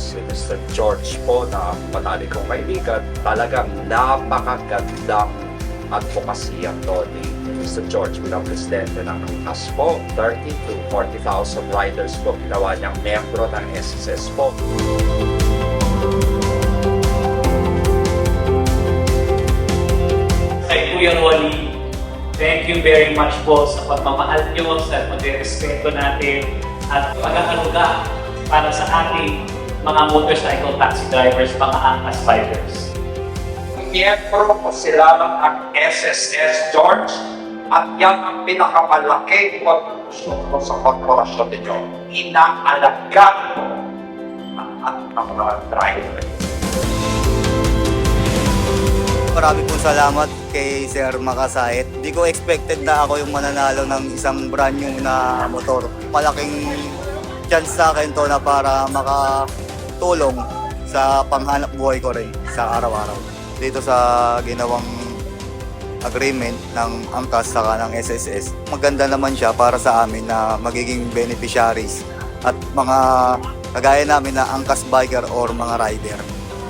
si Mr. George po na matali kong kaibigan. Talagang napakagandang advokasya to ni Mr. George bilang presidente ng AS po. 30 to 40,000 riders po ginawa niyang membro ng SSS po. Kay Kuya Rolly, thank you very much po sa pagmamahal nyo, sa pagrespeto natin at pagkakaruga para sa ating mga motorcycle taxi drivers, mga angkas riders. Miyembro po sila ng SSS George at yan ang pinakamalaking kontribusyong ko sa korporasyon ninyo. Inaalagaan mo ang mga driver. Marami pong salamat kay Sir Makasait. Di ko expected na ako yung mananalo ng isang brand new na motor. Malaking chance sa akin to na para makatulong sa panghanap buhay ko rin sa araw-araw. Dito sa ginawang agreement ng Angkas saka ng SSS, maganda naman siya para sa amin na magiging beneficiaries at mga kagaya namin na Angkas biker or mga rider.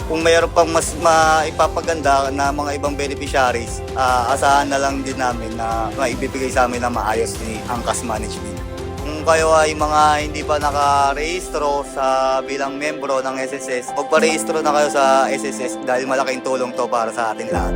Kung mayroon pang mas maipapaganda na mga ibang beneficiaries, asahan na lang din namin na maibibigay sa amin na maayos ni Angkas Management. Kung kayo ay mga hindi pa nakarehistro sa bilang membro ng SSS, magparehistro na kayo sa SSS dahil malaking tulong to para sa ating lahat.